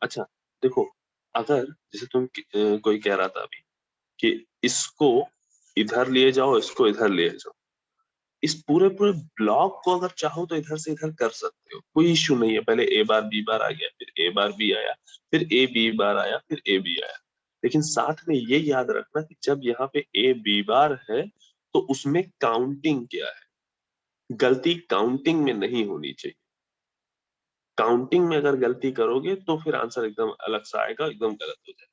अच्छा देखो, अगर जैसे कोई कह रहा था अभी कि इसको इधर लिए जाओ, इसको इधर लिए जाओ, इस पूरे पूरे ब्लॉक को अगर चाहो तो इधर से इधर कर सकते हो, कोई इश्यू नहीं है। पहले ए बार बी बार आ गया, फिर ए बार बी आया, फिर ए बी बार आया, फिर ए बी आया। लेकिन साथ में ये याद रखना कि जब यहाँ पे ए बी बार है तो उसमें काउंटिंग क्या है, गलती काउंटिंग में नहीं होनी चाहिए। काउंटिंग में अगर गलती करोगे तो फिर आंसर एकदम अलग सा आएगा, एकदम गलत हो जाएगा।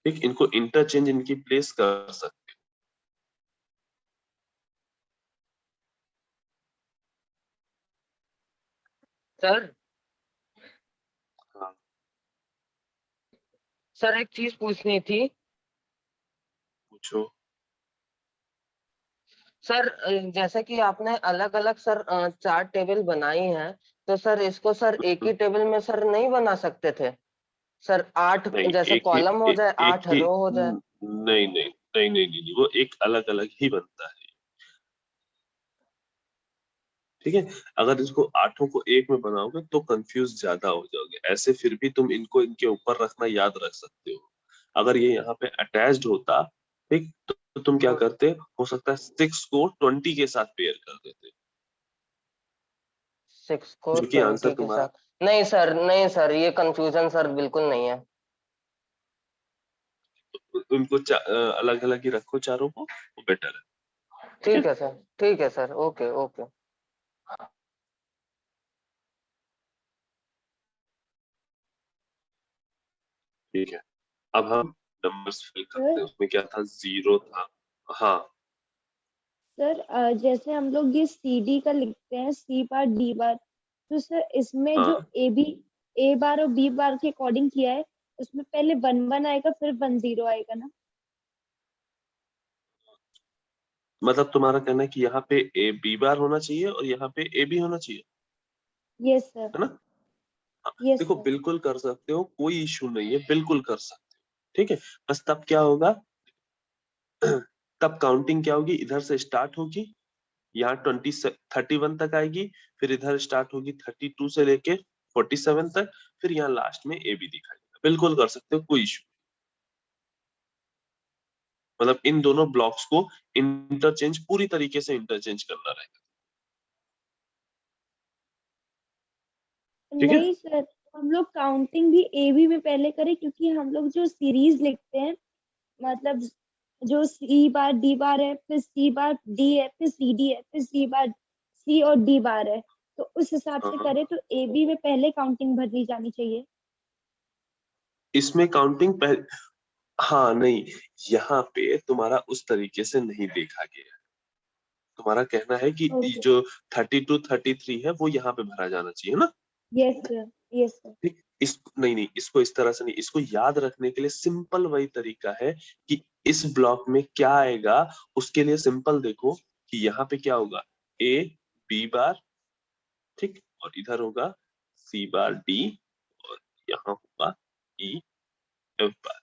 ठीक, इनको इंटरचेंज इनकी प्लेस कर सकते सर हो। हाँ, सर एक चीज पूछनी थी। पूछो। सर जैसे कि आपने अलग अलग सर 4 टेबल बनाई हैं, तो सर इसको सर एक ही टेबल में सर नहीं बना सकते थे सर? 8 नहीं, जैसे एक ही कॉलम हो जाए, एक 8 ही रो हो जाए। नहीं नहीं नहीं नहीं नहीं, वो एक अलग अलग ही बनता है। ठीक है, अगर इसको आठों को एक में बनाओगे तो कंफ्यूज ज्यादा हो जाओगे। ऐसे फिर भी तुम इनको इनके ऊपर रखना याद रख सकते हो। अगर ये यहाँ पे अटैच्ड होता, ठीक, तो तुम क्या करते, हो सकता है 6 को 20 के साथ पेयर कर देते, 6 को जो कि आंसर 20 के तुम्हारा। साथ? नहीं सर, नहीं सर, ये कंफ्यूजन सर बिल्कुल नहीं है। उनको अलग अलग ही रखो चारों को, वो बेटर है। ठीक है, ठीक है सर, ठीक है सर, ओके ओके। ठीक है। अब हम नंबर्स फिल करते सर हैं। उसमें क्या था, 0 था। हाँ। सर जैसे हम लोग ये CD का लिखते हैं, C बार D बार, तो सर इसमें जो हाँ, A बार और B बार के अकॉर्डिंग किया है, उसमें पहले 1 1 आएगा, फिर 1 0 आएगा ना? मतलब तुम्हारा कहना है कि यहाँ पे ए बी बार होना चाहिए और यहाँ पे ए बी होना चाहिए, यस सर। है ना? हाँ, यस देखो सर। बिल्कुल कर सकते हो, कोई इशू नहीं है, बिल्कुल कर सकते हो। ठीक है, बस तब क्या होगा, तब काउंटिंग क्या होगी, इधर से स्टार्ट होगी, यहाँ 31 तक आएगी, फिर इधर स्टार्ट होगी 32 से लेके 47 तक, फिर यहाँ लास्ट में ए बी दिखाई देगा। बिल्कुल कर सकते हो, कोई इशू। मतलब इन दोनों ब्लॉक्स को इंटरचेंज, पूरी तरीके से इंटरचेंज करना रहेगा। ठीक है। नहीं सर, हम लोग काउंटिंग भी AB में पहले करें, क्योंकि हम लोग जो सीरीज लिखते हैं, मतलब जो C बार D बार है, फिर C बार D है, फिर CD है, फिर C बार C और D बार है, तो उस हिसाब से हाँ, करें तो AB में पहले काउंटिंग भरनी जानी चाहिए। इसमें काउंटिंग हाँ नहीं, यहाँ पे तुम्हारा उस तरीके से नहीं देखा गया है। तुम्हारा कहना है कि ओके। जो 32 33 है वो यहाँ पे भरा जाना चाहिए ना? Yes sir. Yes sir. ठीक, इस नहीं नहीं, इसको इस तरह से नहीं, इसको याद रखने के लिए सिंपल वही तरीका है कि इस ब्लॉक में क्या आएगा। उसके लिए सिंपल देखो कि यहाँ पे क्या होगा, ए बी बार, ठीक, और इधर होगा सी बार डी, और यहाँ होगा ई एफ बार।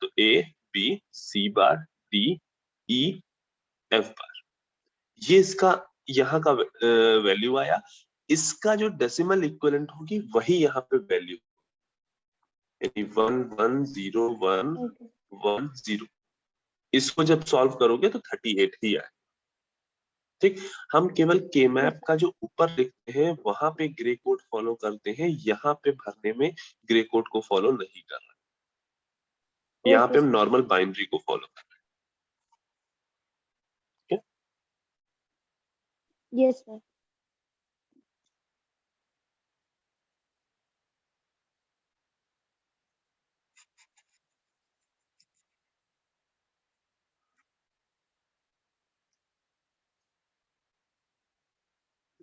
तो A B C bar D E F bar, ये इसका यहाँ का वैल्यू आया। इसका जो डेसिमल इक्विवेलेंट होगी वही यहाँ पे वैल्यू, यानी 1 1 0 1 ओके। 1 0। इसको जब सॉल्व करोगे तो 38 ही आए। ठीक, हम केवल के मैप यस का जो ऊपर लिखते हैं वहां पे ग्रे कोड फॉलो करते हैं, यहाँ पे भरने में ग्रे कोड को फॉलो नहीं कर रहे। यहाँ ओके पे हम सर। नॉर्मल बाइनरी को फॉलो कर रहे हैं। Yes sir.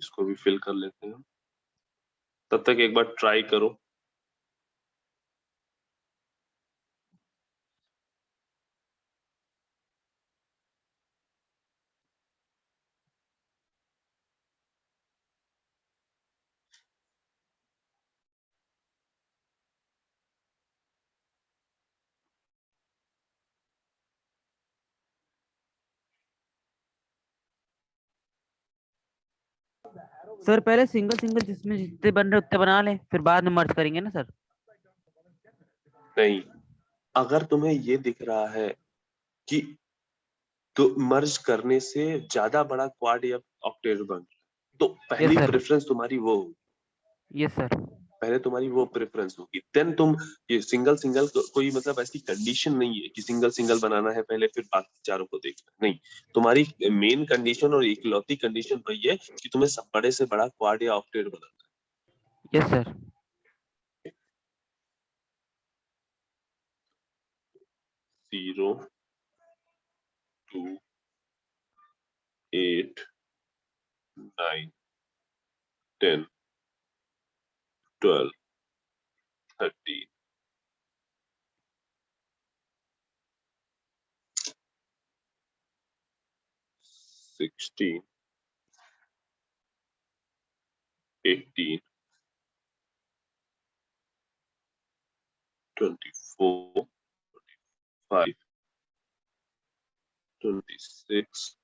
इसको भी फिल कर लेते हैं। तब तक एक बार ट्राई करो। सर पहले सिंगल सिंगल जिसमें जितने बन रहे उतने बना लें, फिर बाद में मर्ज करेंगे ना सर। नहीं, अगर तुम्हें ये दिख रहा है कि तो मर्ज करने से ज्यादा बड़ा क्वाड या ऑक्टेट बन, तो पहली सर। प्रेफरेंस तुम्हारी वो होगी। Yes sir. पहले तुम्हारी वो प्रेफरेंस होगी, देन तुम ये सिंगल सिंगल कोई मतलब ऐसी कंडीशन नहीं है कि सिंगल सिंगल बनाना है पहले फिर बाकी चारों को देखना, नहीं। तुम्हारी मेन कंडीशन और इकलौती कंडीशन वही है कि तुम्हें सब बड़े से बड़ा क्वाड या ऑक्टेट बनाना है। Yes sir. 0 2 8 9 10 12 13 16 18 24 5 26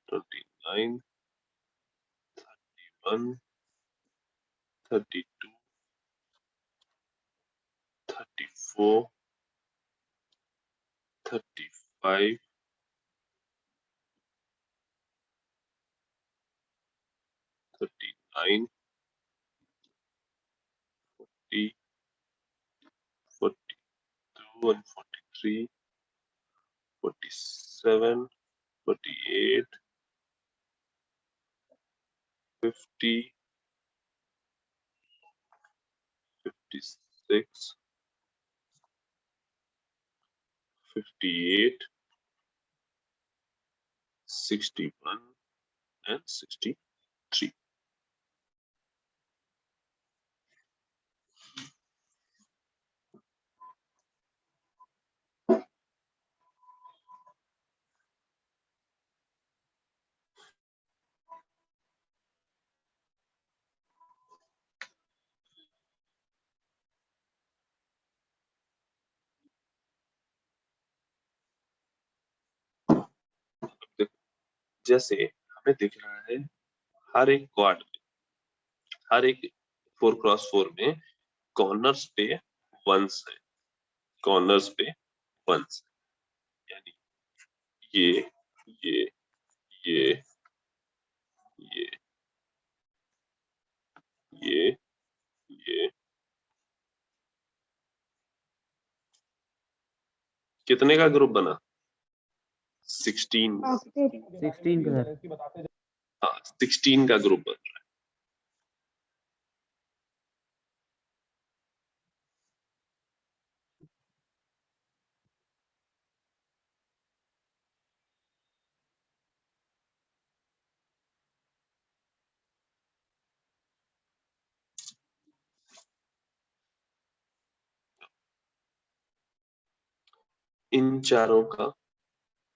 29 31 32 34 35 39 40 42 and 43 47 48 50 56 58 61 and 63। जैसे हमें दिख रहा है हर एक क्वाड में, हर एक 4x4 में कॉर्नर्स पे वंस है, कॉर्नर्स पे वंस, यानी ये ये ये ये ये ये कितने का ग्रुप बना? 16। ऑक्टेट 16 का सर। हाँ, 16 का ग्रुप बन रहा है। इन चारों का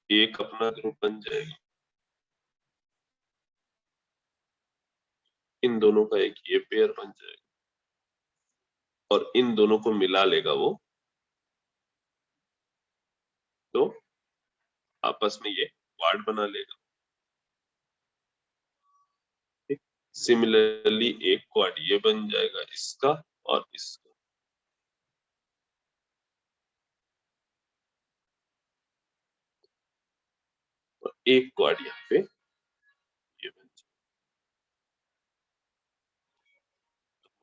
एक अपना ग्रुप बन जाएगा, इन दोनों का एक ये पेयर बन जाएगा, और इन दोनों को मिला लेगा वो, तो आपस में ये क्वाड बना लेगा। सिमिलरली एक क्वाड ये बन जाएगा इसका और इसका, और एक क्वाड यहाँ पे ये बन जाएगा।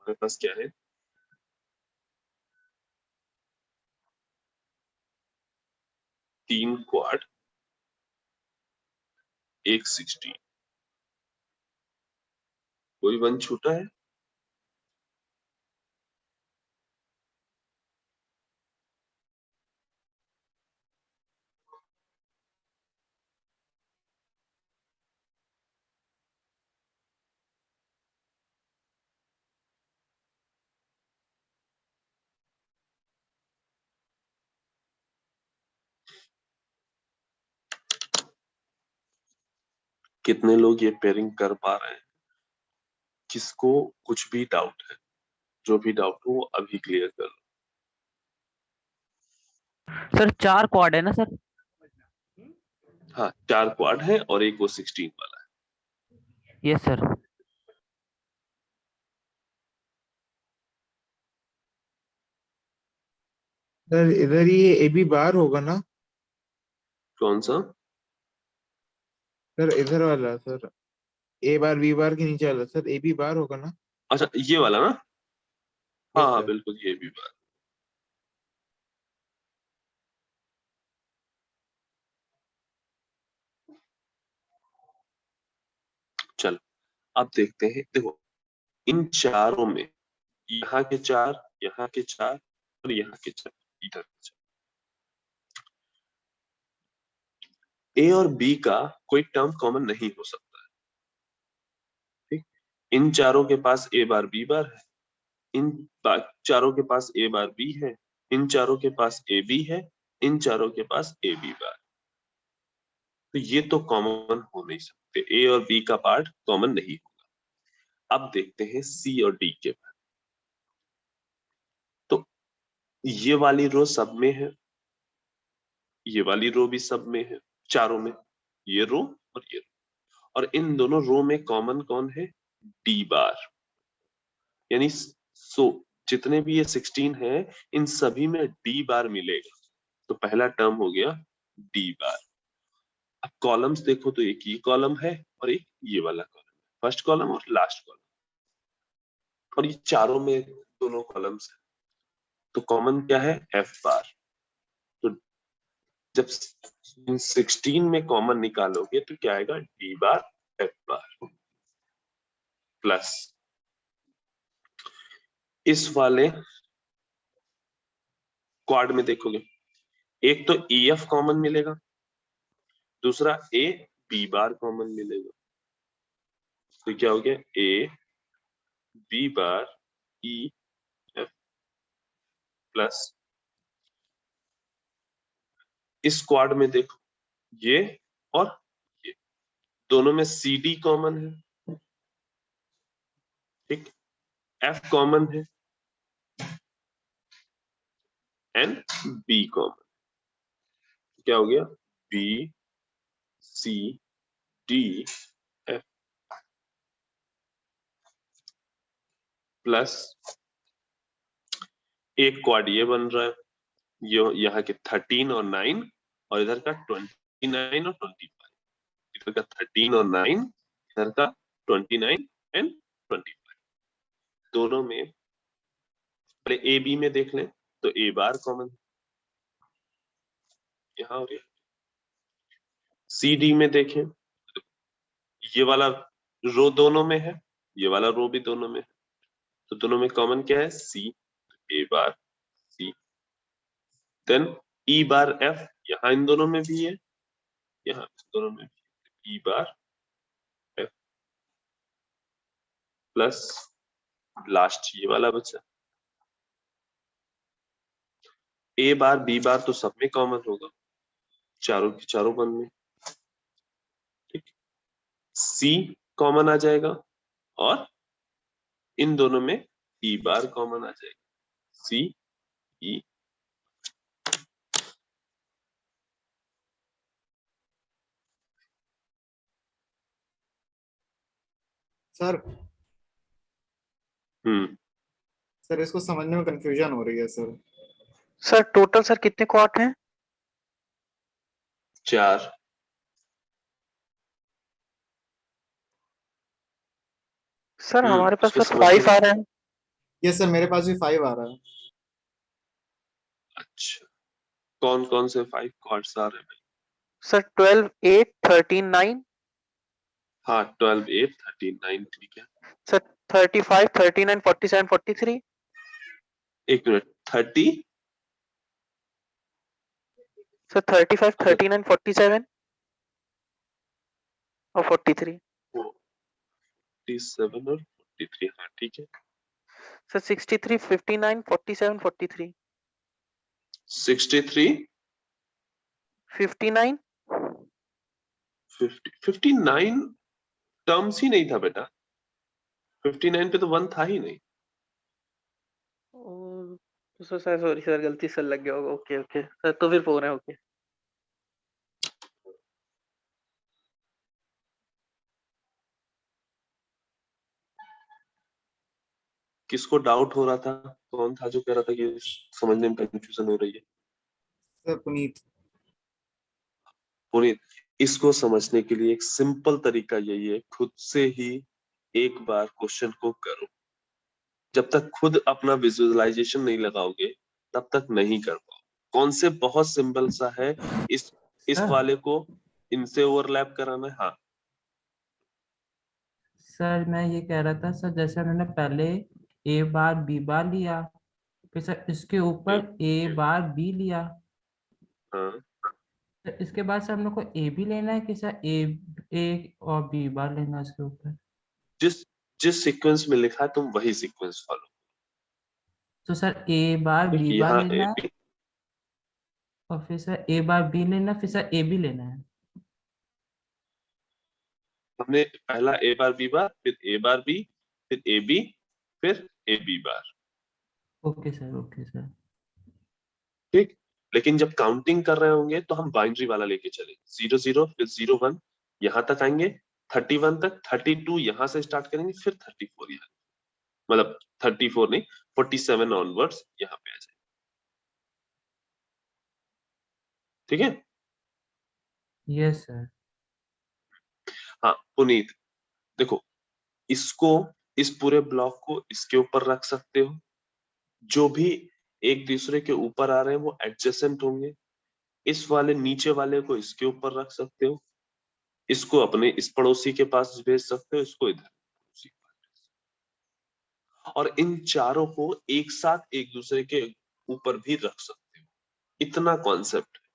हमारे पास क्या है? 3 क्वाड, एक 16, कोई वन छूटा है? कितने लोग ये पेयरिंग कर पा रहे हैं? किसको कुछ भी डाउट है? जो भी डाउट हो वो अभी क्लियर कर लो। सर 4 क्वाड है ना सर? हाँ, 4 क्वाड है और एक वो 16 वाला है। Yes sir. सर इधर ये ए बी बार होगा ना? कौन सा? सर इधर वाला सर, ए बार बी बार के नीचे वाला सर, ए बी बार होगा ना? अच्छा, ये वाला ना? हाँ यस हाँ सर। बिल्कुल, ये भी बात। चलो अब देखते हैं। देखो, इन चारों में यहाँ के 4, यहाँ के 4 और यहाँ के 4, इधर के 4, ए और बी का कोई टर्म कॉमन नहीं हो सकता है। ठीक, इन चारों के पास ए बार बी बार है, इन चारों के पास ए बार बी है, इन चारों के पास ए बी है, इन चारों के पास ए बी बार। तो ये तो कॉमन हो नहीं सकते, ए और बी का पार्ट कॉमन नहीं होगा। अब देखते हैं सी और डी के पार्ट। तो ये वाली रो सब में है, ये वाली रो भी सब में है, चारों में, ये रो और ये रो। और इन दोनों रो में कॉमन कौन है? डी बार। यानी जितने भी ये 16 है, इन सभी में डी बार मिलेगा। तो पहला टर्म हो गया डी बार। अब कॉलम्स देखो तो एक ये कॉलम है और एक ये वाला कॉलम है, फर्स्ट कॉलम और लास्ट कॉलम, और ये चारों में दोनों कॉलम्स है। तो कॉमन क्या है? F bar. तो जब 16 में कॉमन निकालोगे तो क्या आएगा? डी बार एफ बार प्लस इस वाले क्वाड में देखोगे, एक तो ई एफ कॉमन मिलेगा, दूसरा ए बी बार कॉमन मिलेगा। तो क्या हो गया? A B bar E F plus इस क्वाड में देखो, ये और ये दोनों में सी डी कॉमन है, ठीक, एफ कॉमन है, एंड बी कॉमन। क्या हो गया? B C D F plus एक क्वाड ये बन रहा है, ये यहाँ के 13 और 9 और इधर का 29 और 25। इधर का 13 और 9, इधर का 29 एंड 25। दोनों में पहले ए बी में देख लें तो ए बार कॉमन यहाँ और यहाँ। सी डी में देखें, ये वाला रो दोनों में है, ये वाला रो भी दोनों में है, तो दोनों में कॉमन क्या है? सी, ए बार सी। देन ई बार एफ, यहाँ इन दोनों में भी है, यहाँ दोनों में ई बार एफ प्लस लास्ट ये वाला बचा ए बार बी बार, तो सब में कॉमन होगा, चारों की चारों बन में, ठीक। सी कॉमन आ जाएगा और इन दोनों में ई बार कॉमन आ जाएगा, सी ई। सर सर इसको समझने में कंफ्यूजन हो रही है सर। सर टोटल सर कितने क्वाड हैं? 4। सर हमारे पास उसमें सर समझ 5 में- आ रहे हैं। ये सर मेरे पास भी 5 आ रहा है। अच्छा, कौन कौन से 5 क्वाड्स आ रहे हैं भाई? सर 12 8 13 9। हाँ, 12 8 13 9, ठीक है। सर 35 39 47 43। एक मिनट, 30 सर 35 39 47 और 43। 47 और 43, हाँ ठीक है। सर 63 59 47 43 63 59 59 टर्म्स ही नहीं था बेटा, 59 पे तो 1 था ही नहीं। सर सॉरी सर, गलती से लग गया होगा। ओके ओके सर, तो फिर 4 है। ओके किसको डाउट हो रहा था? कौन था जो कह रहा था कि समझने में कंफ्यूजन हो रही है? सर पुनीत। पुनीत, इसको समझने के लिए एक सिंपल तरीका यही है, खुद से ही एक बार क्वेश्चन को करो। जब तक खुद अपना विजुअलाइजेशन नहीं लगाओगे तब तक नहीं कर पाओ। कॉन्सेप्ट बहुत सिंपल सा है, इस सर वाले को इनसे ओवरलैप कराना है। हाँ सर मैं ये कह रहा था सर, जैसे उन्होंने पहले ए बार बी बार लिया, फिर सर इसके ऊपर ए बार बी लिया, हाँ, तो इसके बाद सर हम लोग को ए भी लेना है कि सर ए और बी बार लेना है इसके ऊपर? जिस जिस सीक्वेंस में लिखा है तुम वही सीक्वेंस फॉलो। तो सर ए बार बी बार यहाँ लेना है, और फिर सर ए बार बी लेना है, फिर सर ए बी लेना है। हमने पहला ए बार बी बार, फिर ए बार बी, फिर ए बी, फिर A B bar. Okay sir, okay sir. ठीक, लेकिन जब काउंटिंग कर रहे होंगे तो हम बाइनरी वाला लेके चले, 0 0 फिर 0 1 यहाँ तक आएंगे, 31 तक, 32 यहाँ से स्टार्ट करेंगे, फिर 34 यहाँ, मतलब 34 नहीं 47 ऑनवर्ड्स यहाँ पे आ जाए। ठीक है? Yes sir. हाँ पुनीत, देखो इसको, इस पूरे ब्लॉक को इसके ऊपर रख सकते हो, जो भी एक दूसरे के ऊपर आ रहे हैं वो एडजेसेंट होंगे। इस वाले नीचे वाले को इसके ऊपर रख सकते हो, इसको अपने इस पड़ोसी के पास भेज सकते हो, इसको इधर पड़ोसी के पास भेज सकते हो। और इन चारों को एक साथ एक दूसरे के ऊपर भी रख सकते हो। इतना कॉन्सेप्ट है।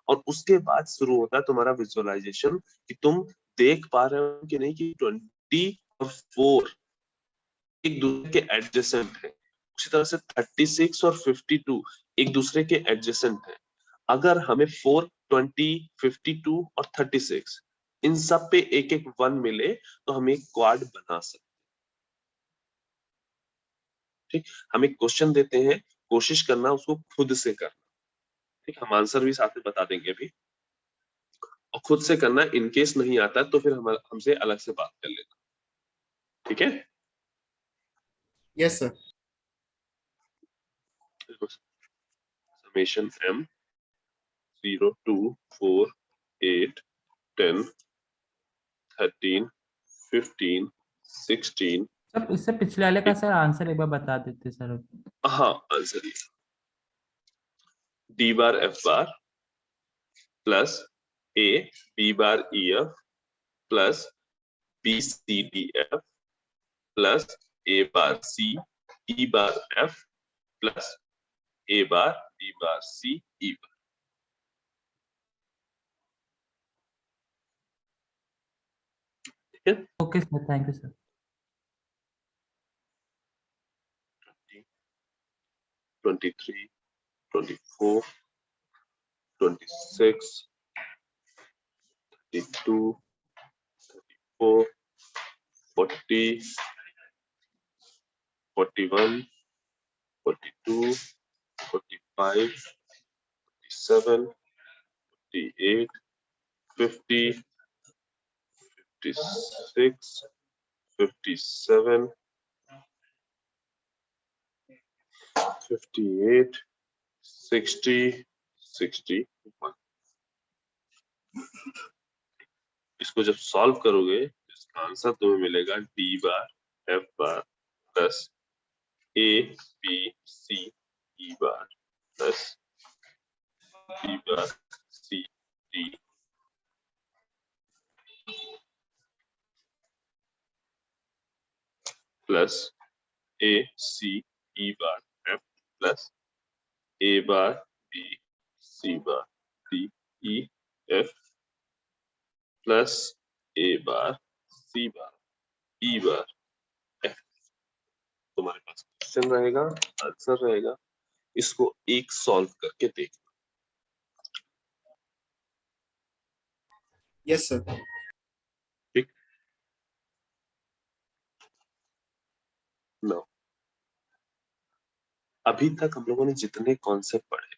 और उसके बाद शुरू होता है तुम्हारा विजुअलाइजेशन, कि तुम देख पा रहे हो कि नहीं कि 20 और 4 एक दूसरे के एडजेसेंट है, उसी तरह से 36 और 52 एक दूसरे के एडजेसेंट है। अगर हमें 4 20 52 और 36 इन सब पे एक एक 1 मिले तो हम एक क्वाड बना सकते हैं। ठीक, हम एक क्वेश्चन देते हैं, कोशिश करना उसको खुद से करना। ठीक, हम आंसर भी साथ में बता देंगे अभी, और खुद से करना। इनकेस नहीं आता तो फिर हम हमसे अलग से बात कर लेना। ठीक है? Yes sir. Summation m 0 2 4 8 10 13 15 16। Sir इससे पिछले वाले का सर आंसर एक बार बता देते सर। हाँ आंसर ये d bar f bar plus a b bar e f plus b c d f plus a bar c e bar f plus a bar b bar c e बार। ठीक है? Okay sir, thank you sir. 23 24 26 32 34 40 41 42 45 47 48 50 56 57 58 60 61। इसको जब solve करोगे इसका answer तुम्हें मिलेगा d bar f bar plus a b c e bar plus b bar c d plus a c e bar f plus a bar b c bar d e f plus a bar c bar e bar f। तुम्हारे पास question रहेगा, answer रहेगा, इसको एक solve करके देख। Yes sir. ठीक। No, अभी तक हम लोगों ने जितने कॉन्सेप्ट पढ़े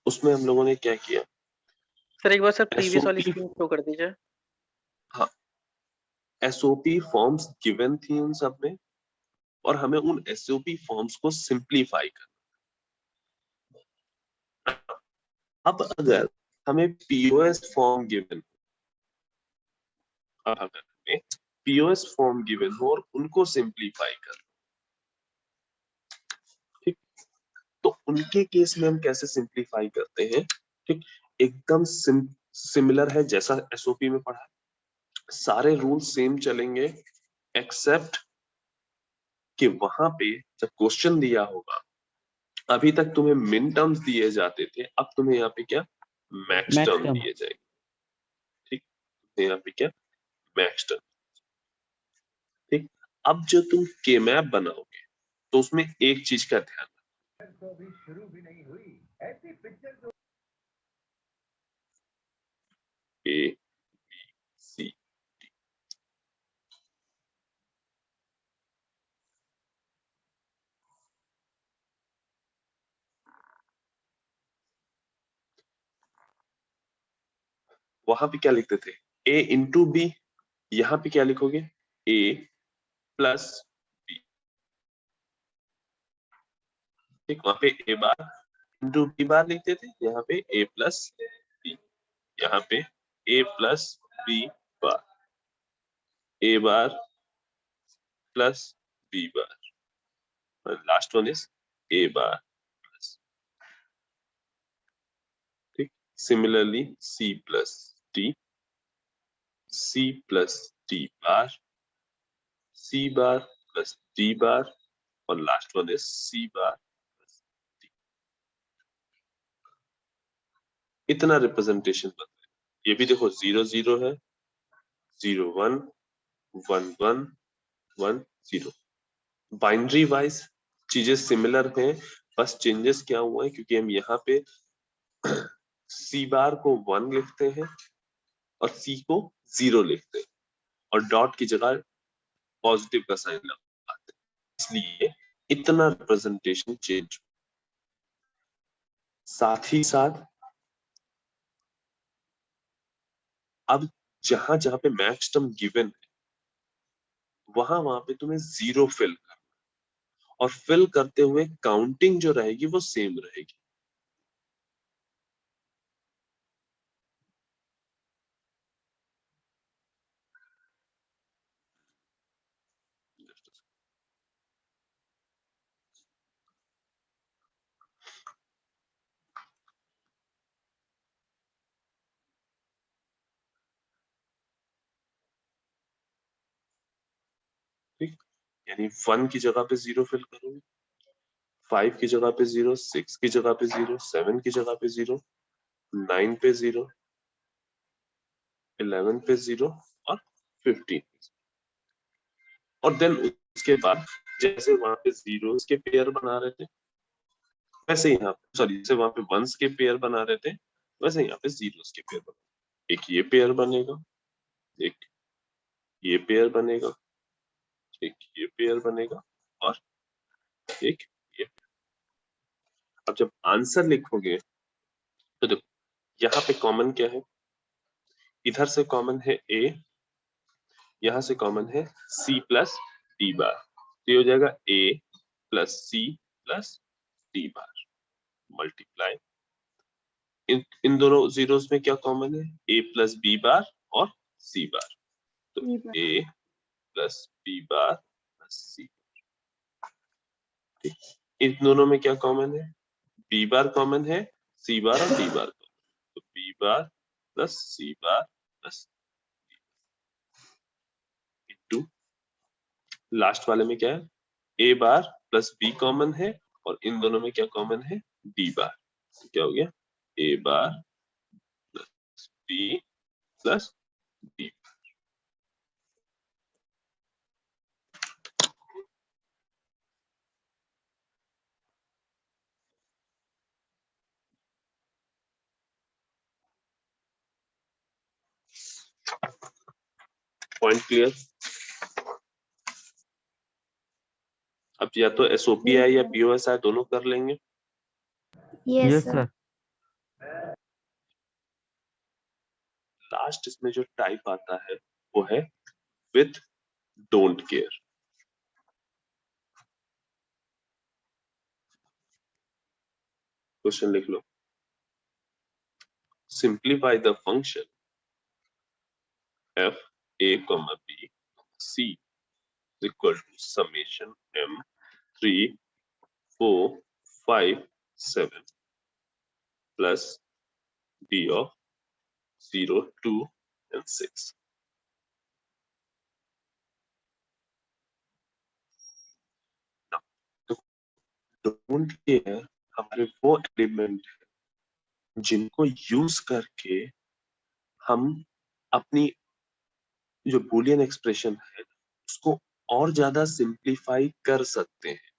उसमें हम लोगों ने क्या किया, सर एक बार सर प्रीवियस वाली SOP, स्क्रीन शो कर दीजिए। हाँ, SOP फॉर्म्स गिवन थी उन सब में, और हमें उन SOP फॉर्म्स को सिंप्लीफाई करना। अब अगर हमें POS फॉर्म गिवन, अब अगर हमें POS फॉर्म गिवन हो और उनको सिंप्लीफाई करना, ठीक, तो उनके केस में हम कैसे सिंप्लीफाई करते हैं, ठीक, एकदम सिमिलर है जैसा SOP में पढ़ा है, सारे रूल सेम चलेंगे, एक्सेप्ट कि वहां पे जब क्वेश्चन दिया होगा, अभी तक तुम्हें मिन टर्म्स दिए जाते थे, अब तुम्हें यहाँ पे क्या मैक्स मैक्स टर्म टर्म। दिए जाएंगे, ठीक, तो यहाँ पे क्या मैक्स टर्म, ठीक। अब जो तुम के मैप बनाओगे तो उसमें एक चीज का ध्यान A, B, C, वहां पे क्या लिखते थे, A इंटू बी, यहाँ पे क्या लिखोगे A प्लस बी, ठीक, वहां पे A bar into B bar लिखते थे, यहाँ पे A प्लस बी, यहाँ पे A plus B bar, A bar plus B bar, last one is A bar plus, ठीक, similarly C plus D, C plus D bar, C bar plus D bar, और last one is C bar plus D। इतना representation बनता है। ये भी देखो 0 0 है, 0 1 1 1 1 0, binary wise चीजें सिमिलर हैं, बस चेंजेस क्या हुआ है, क्योंकि हम यहाँ पे C बार को 1 लिखते हैं और C को 0 लिखते हैं, और डॉट की जगह पॉजिटिव का साइन लगाते हैं, इसलिए इतना रिप्रेजेंटेशन चेंज। साथ ही साथ अब जहां जहां पे मैक्स टर्म गिवन है, वहां पे तुम्हें 0 फिल करना, और फिल करते हुए काउंटिंग जो रहेगी वो सेम रहेगी। ठीक, यानी 1 की जगह पे 0 फिल करोगे, 5 की जगह पे 0, 6 की जगह पे 0, 7 की जगह पे 0, 9 पे 0, 11 पे 0, और 15 पे 0। और देन उसके बाद जैसे वहां पे जीरोस के पेयर बना रहे थे, वैसे यहाँ पे, सॉरी, जैसे वहां पे वंस के पेयर बना रहे थे, वैसे यहाँ पे जीरोस के पेयर बना, एक ये पेयर बनेगा, एक ये पेयर बनेगा, एक ये पेयर बनेगा, और एक ये। अब जब आंसर लिखोगे तो देखो यहाँ पे कॉमन क्या है, इधर से कॉमन है A, यहाँ से कॉमन है C प्लस D बार, तो ये हो जाएगा A plus C plus D bar multiply, इन दोनों जीरोस में क्या कॉमन है, A प्लस B बार और C बार, तो A plus B bar plus C, ठीक, इन दोनों में क्या कॉमन है, B बार कॉमन है, C बार और D बार कॉमन, तो B बार plus C bar plus into last वाले में क्या है, A bar plus B common है, और इन दोनों में क्या कॉमन है, D बार, तो क्या हो गया A bar plus B plus D। Point clear? अब या तो एसओपी है या पीओएस है, दोनों कर लेंगे। Yes sir. लास्ट इसमें जो टाइप आता है वो है विथ डोंट केयर। क्वेश्चन लिख लो। Simplify the function f a comma b c is equal to summation m 3 4 5 7 plus d of 0 2 and 6। Don't care हमारे वो एलिमेंट है जिनको यूज करके हम अपनी जो बूलियन एक्सप्रेशन है उसको और ज्यादा सिंप्लीफाई कर सकते हैं,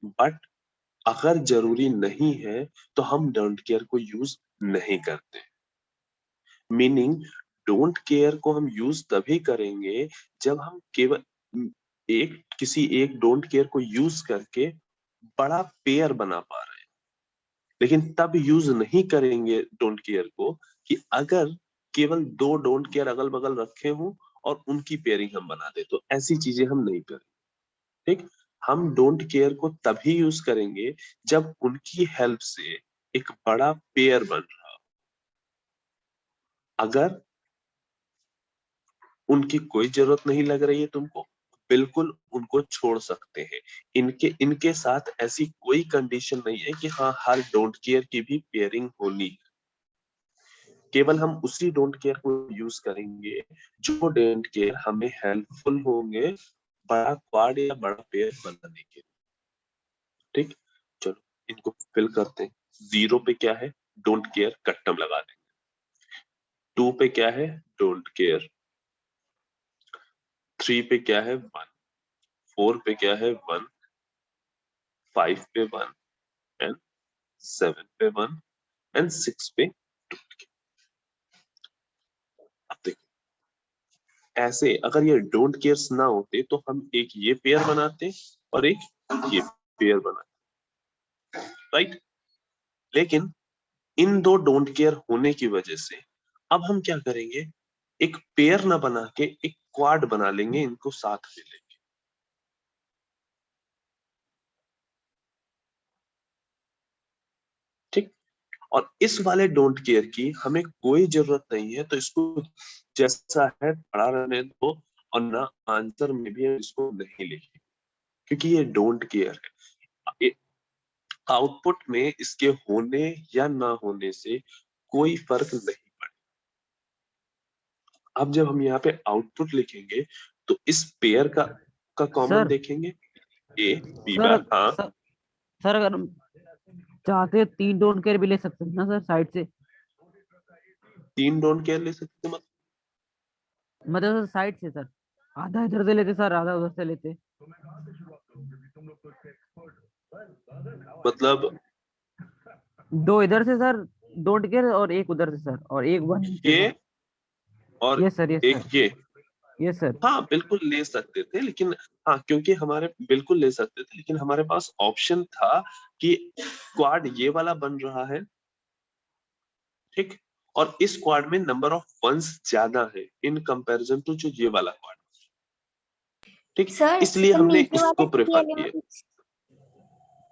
बट अगर जरूरी नहीं है तो हम डोंट केयर को यूज नहीं करते। मीनिंग डोंट केयर को हम यूज तभी करेंगे जब हम केवल किसी एक डोंट केयर को यूज करके बड़ा पेयर बना पा रहे हैं, लेकिन तब यूज नहीं करेंगे डोंट केयर को कि अगर केवल दो डोंट केयर अगल बगल रखे हों और उनकी पेयरिंग हम बना दे, तो ऐसी चीजें हम नहीं करेंगे। ठीक, हम डोंट केयर को तभी यूज करेंगे जब उनकी हेल्प से एक बड़ा पेयर बन रहा। अगर उनकी कोई जरूरत नहीं लग रही है तुमको, बिल्कुल उनको छोड़ सकते हैं। इनके साथ ऐसी कोई कंडीशन नहीं है कि हाँ हर डोंट केयर की भी पेयरिंग होनी है। केवल हम उसी डोंट केयर को यूज करेंगे जो डोंट केयर हमें हेल्पफुल होंगे बड़ा क्वाड या बड़ा पेयर बनाने के लिए। ठीक, चलो इनको फिल करते हैं। 0 पे क्या है, डोंट केयर, कट्टम लगा देंगे। 2 पे क्या है, डोंट केयर। 3 पे क्या है, 1। 4 पे क्या है, 1। 5 पे 1 एंड 7 पे 1 एंड 6 पे 2। अब देखो, ऐसे अगर ये डोंट केयर्स ना होते तो हम एक ये पेयर बनाते और एक ये पेयर बनाते, राइट? लेकिन इन दो डोंट केयर होने की वजह से अब हम क्या करेंगे, एक पेयर ना बना के एक क्वाड बना लेंगे, इनको साथ ले लेंगे। ठीक, और इस वाले डोंट केयर की हमें कोई जरूरत नहीं है, तो इसको जैसा है पड़ा रहने दो और ना आंसर में भी हम इसको नहीं लिखेंगे क्योंकि ये डोंट केयर है। आउटपुट में इसके होने या ना होने से कोई फर्क नहीं पड़ेगा। अब जब हम यहाँ पे आउटपुट लिखेंगे तो इस पेयर का कॉमन सर देखेंगे, ए बी सर बार। हाँ, सर, सर अगर हम चाहते हैं 3 डोंट केयर भी ले सकते हैं ना सर साइड से? 3 डोंट केयर ले सकते हैं मतलब साइड से सर, आधा इधर से लेते सर, आधा उधर से लेते। मतलब 2 इधर से सर डोंट केयर और एक उधर से सर, और एक 1 नीचे ये सर। और ये सर, ये एक सर, ये। ये सर। हाँ बिल्कुल ले सकते थे, लेकिन हाँ क्योंकि हमारे बिल्कुल ले सकते थे, लेकिन हमारे पास ऑप्शन था कि क्वाड ये वाला बन रहा है, ठीक, और इस क्वाड में नंबर ऑफ वंस ज्यादा है इन कंपैरिजन टू जो ये वाला क्वाड, ठीक, सर इसलिए सर हमने नीचे वाले उसको थ्री प्रेफर किया। एलिमेंट्स,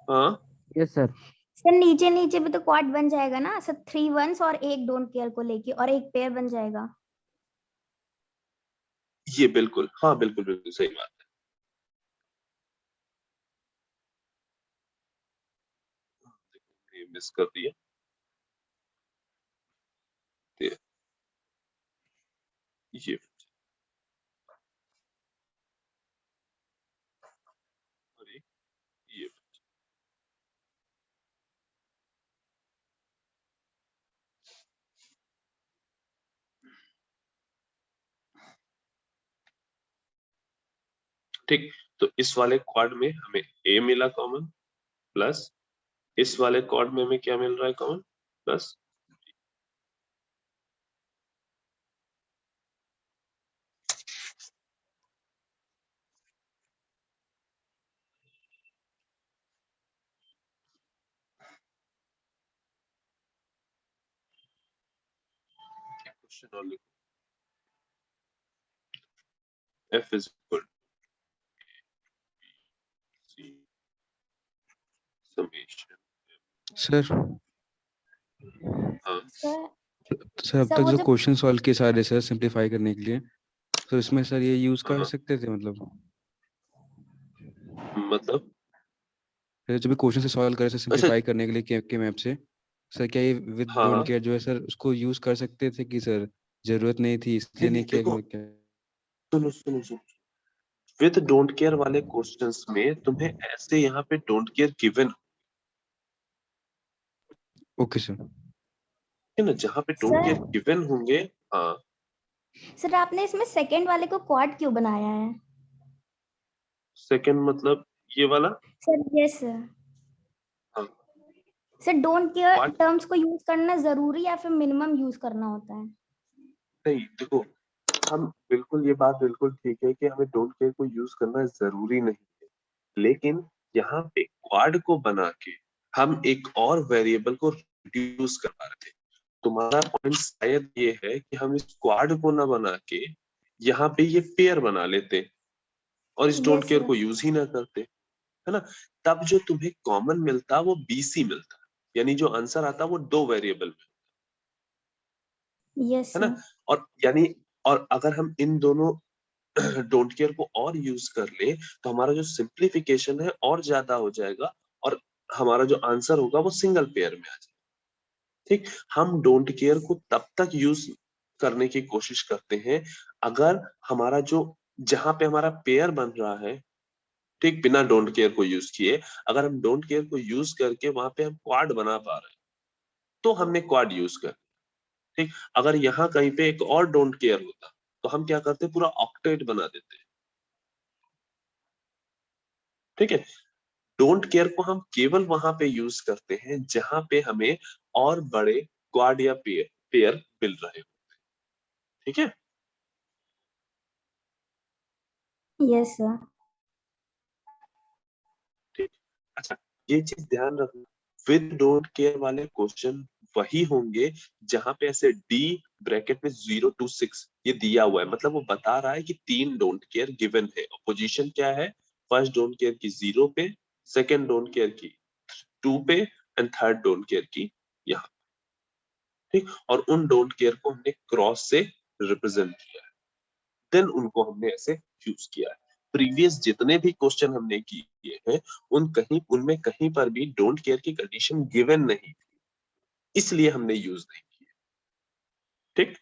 हाँ, ये सर। सर नीचे नीचे भी तो क्वाड बन जाएगा ना सर, 3 वंस और एक डोंट केयर को लेके और एक पेयर बन जाएगा। ये बिल्कुल, हाँ बिल्कुल बिल्कुल सही बात है, ये मिस कर दिया। ये और ये ठीक, तो इस वाले क्वाड में हमें ए मिला कॉमन, प्लस इस वाले क्वाड में हमें क्या मिल रहा है कॉमन, प्लस क्वेश्चन और लिखो। F is equal to C summation। Sir हाँ सर सर अब सर तक वो जो जो क्वेश्चन सॉल्व किए सारे सर सिंप्लीफाई करने के लिए, तो इसमें सर ये यूज कर हाँ सकते थे मतलब मतलब फिर जो भी क्वेश्चन से सॉल्व करे सर अच्छा सिंप्लीफाई करने के लिए के मैप से, सर क्या ये विद हाँ डोंट केयर जो है सर उसको यूज कर सकते थे कि सर जरूरत नहीं थी इसलिए नहीं किया कि देखो मैं क्या। सुनो सुनो सुनो विद डोंट केयर वाले क्वेश्चंस में तुम्हें ऐसे यहाँ पे don't care given okay sir. है ना, जहाँ पे डोंट केयर सर गिवन होंगे। हाँ सर आपने इसमें सेकंड वाले को क्वाड क्यों बनाया है? सेकंड मतलब ये वाला। Sir yes sir. हाँ sir don't care what terms को यूज करना जरूरी या फिर मिनिमम यूज करना होता है? नहीं देखो, हम बिल्कुल ये बात बिल्कुल ठीक है कि हमें डोंट केयर को यूज करना जरूरी नहीं है, लेकिन यहाँ पे क्वाड को बना के हम एक और वेरिएबल को रिड्यूस कर पा रहे थे। तुम्हारा पॉइंट शायद ये है कि हम इस क्वाड को ना बना के यहाँ पे ये पेयर बना लेते और इस डोंट यस केयर सर। को यूज ही ना करते, है ना। तब जो तुम्हें कॉमन मिलता वो बीसी मिलता, यानी जो आंसर आता वो दो वेरिएबल में, यस है ना। सर। और यानी और अगर हम इन दोनों डोंट केयर को और यूज कर ले तो हमारा जो सिंप्लीफिकेशन है और ज्यादा हो जाएगा और हमारा जो आंसर होगा वो सिंगल पेयर में आ जाएगा। ठीक, हम डोंट केयर को तब तक यूज करने की कोशिश करते हैं अगर हमारा जो जहां पे हमारा पेयर बन रहा है, ठीक, बिना डोंट केयर को यूज किए अगर हम डोंट केयर को यूज करके वहां पे हम क्वाड बना पा रहे हैं तो हमने क्वाड यूज कर। ठीक, अगर यहाँ कहीं पे एक और डोंट केयर होता तो हम क्या करते, पूरा ऑक्टेट बना देते। ठीक है, डोंट केयर को हम केवल वहां पे यूज करते हैं जहां पे हमें और बड़े क्वाड या पेयर पेयर मिल रहे हो। ठीक है, यस सर। ठीक। अच्छा, ये चीज ध्यान रखना, विद डोंट केयर वाले क्वेश्चन वही होंगे जहां पे ऐसे डी ब्रैकेट में 0 to 6 ये दिया हुआ है, मतलब वो बता रहा है कि 3 डोंट केयर गिवन है। पोजीशन क्या है, फर्स्ट डोंट केयर की 0 पे, सेकंड डोंट केयर की 2 पे एंड थर्ड डोंट केयर की यहाँ। ठीक, और उन डोंट केयर को हमने क्रॉस से रिप्रेजेंट किया है, देन उनको हमने ऐसे यूज किया है। प्रीवियस जितने भी क्वेश्चन हमने किए हैं उनमें कहीं पर भी डोंट केयर की कंडीशन गिवन नहीं, इसलिए हमने यूज नहीं किया। ठीक,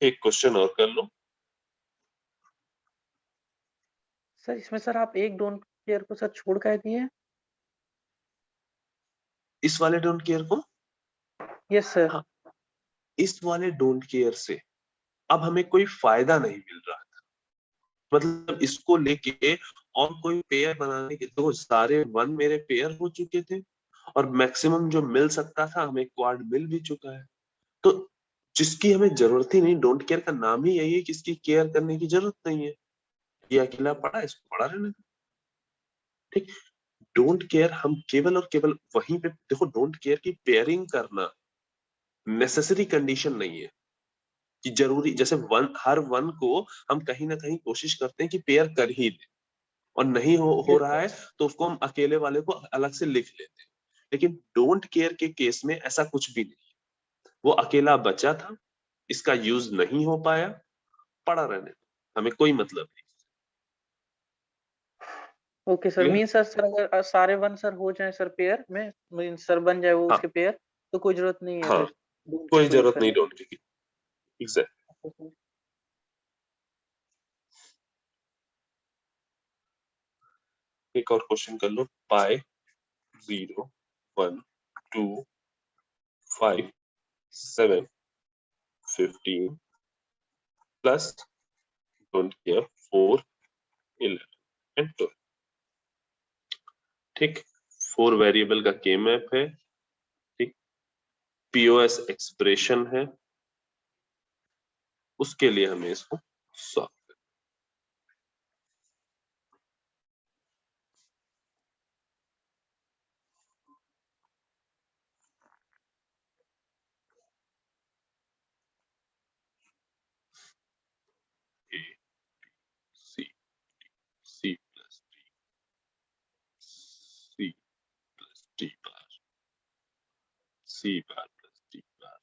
एक क्वेश्चन और कर लो। सर इसमें सर आप एक डोंट केयर को सर छोड़ कर दिए। इस वाले डोंट केयर को, यस सर। हाँ, इस वाले डोंट केयर से अब हमें कोई फायदा नहीं मिल रहा था, मतलब इसको लेके और कोई पेयर बनाने के तो सारे वन मेरे पेयर हो चुके थे और मैक्सिमम जो मिल सकता था हमें क्वाड मिल भी चुका है, तो जिसकी हमें जरूरत ही नहीं, डोंट केयर का नाम ही यही है कि इसकी केयर करने की जरूरत नहीं है, ये अकेला पड़ा है, इसको पड़ा रहने दो। ठीक, डोंट केयर हम केवल और केवल वहीं पे देखो, डोंट केयर की पेयरिंग करना नेसेसरी कंडीशन नहीं है कि जरूरी, जैसे वन हर वन को हम कहीं ना कहीं कोशिश करते हैं कि पेयर कर ही दे और नहीं हो यस रहा सर। है तो उसको हम अकेले वाले को अलग से लिख लेते हैं, लेकिन डोंट केयर के केस में ऐसा कुछ भी नहीं, वो अकेला बचा था, इसका यूज नहीं हो पाया, पड़ा रहने दो, हमें कोई मतलब नहीं। Okay sir, clear, mean sir अगर सारे वन सर हो जाए सर पेयर में, मीन सर बन जाए वो हाँ उसके पेयर, तो कोई जरूरत नहीं है हाँ, फिर डोंट केयर कोई को यूज जरूरत नहीं करने डोंट केयर की। एग्जैक्ट, की। एक और क्वेश्चन कर लो। पाई 0 1 2 5 7 15 प्लस डोंट केयर 4 11 एंड 12। ठीक, 4 वेरिएबल का के मैप है। ठीक, पीओएस एक्सप्रेशन है, उसके लिए हमें इसको solve C bar plus D bar,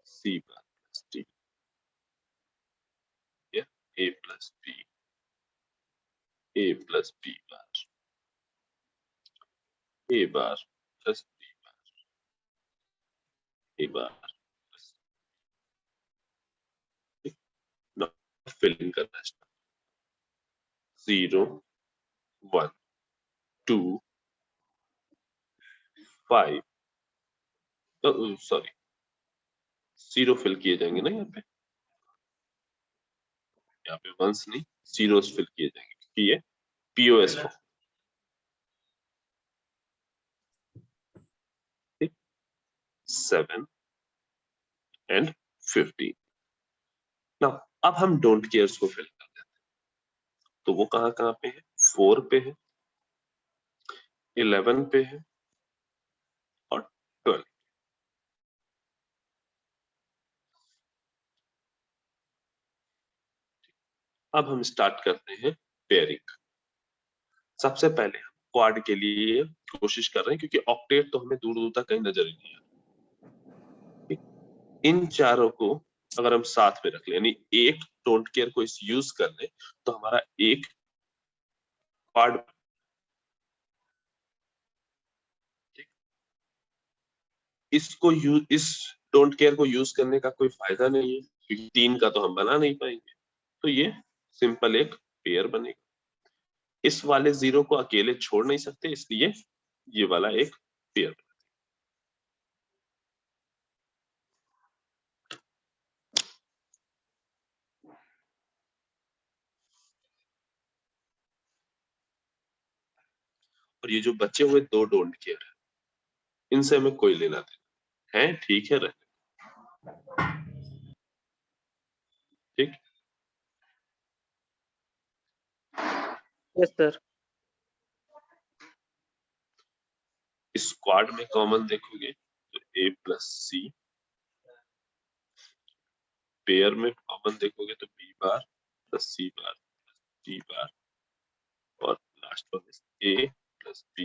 C bar plus D, yeah, A plus B, A plus B bar, A bar plus B bar, A bar plus, now filling करना है. 0, 1, 2, 5, sorry 0 fill किए जाएंगे ना यहाँ पे वंस नहीं, zeros fill किए जाएंगे क्योंकि ये POS फॉर्म. 7 and 15. Now अब हम डोंट केयर्स को फिल कर देते हैं. तो वो कहाँ कहाँ पे है? 4 पे है, 11 पे है और 12. अब हम स्टार्ट करते हैं पेयरिंग. सबसे पहले हम क्वाड के लिए कोशिश कर रहे हैं क्योंकि ऑक्टेट तो हमें दूर दूर तक कहीं नजर ही नहीं आ रहा. इन चारों को अगर हम साथ में रख लें, यानी एक डोंट केयर को इस यूज कर लें, तो हमारा एक क्वाड. इसको यूज, इस डोंट केयर को यूज करने का कोई फायदा नहीं है क्योंकि 3 का तो हम बना नहीं पाएंगे. तो ये सिंपल एक पेयर बनेगा. इस वाले 0 को अकेले छोड़ नहीं सकते, इसलिए ये वाला एक पेयर. और ये जो बचे हुए 2 डोंट केयर है, इनसे हमें कोई लेना देना है, ठीक है रहने. ठीक, यस सर. स्क्वाड में कॉमन देखोगे तो A प्लस C, पेयर में कॉमन देखोगे तो B बार plus C bar plus D bar, और last one A plus B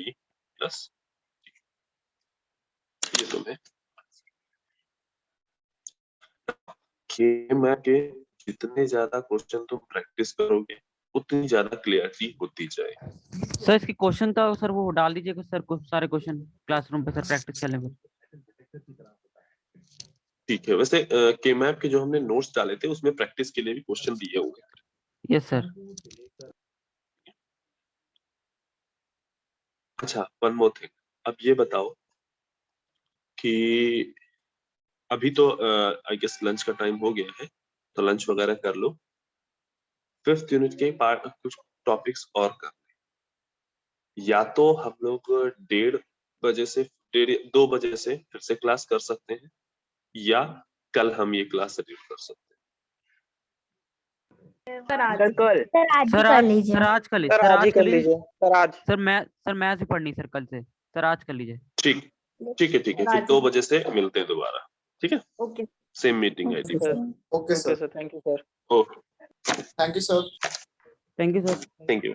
plus D. ये तुम्हें गेम के जितने ज्यादा क्वेश्चन तुम प्रैक्टिस करोगे उतनी ज्यादा क्लियरिटी होती जाए. सर इसकी क्वेश्चन था सर वो डाल दीजिएगा सर, सारे क्वेश्चन क्लासरूम पे सर प्रैक्टिस करने में. ठीक है. वैसे K-मैप के जो हमने नोट्स डाले थे उसमें प्रैक्टिस के लिए भी क्वेश्चन दिए हुए हैं. Yes sir. अच्छा, वन मोर थिंग. अब ये बताओ कि अभी तो आई गेस लंच का टाइम हो गया है, तो लंच वगैरह कर लो. 5th यूनिट के पार्ट कुछ टॉपिक्स और कर लें. या तो हम लोग 1:30 बजे से 2 बजे से फिर से क्लास कर सकते हैं, या कल हम ये क्लास शेड्यूल कर सकते हैं. सर कल. सर आज कर लीजिए. सर आज ही कर लीजिए. सर आज. सर मैं आज ही पढ़नी सर कल से. सर आज कर लीजिए. ठीक है. फिर 2 बजे से मिलते हैं दोबारा. ठीक है. Okay. Same meeting ID. Okay sir. Thank you sir. Okay. Thank you sir. Thank you sir. Thank you.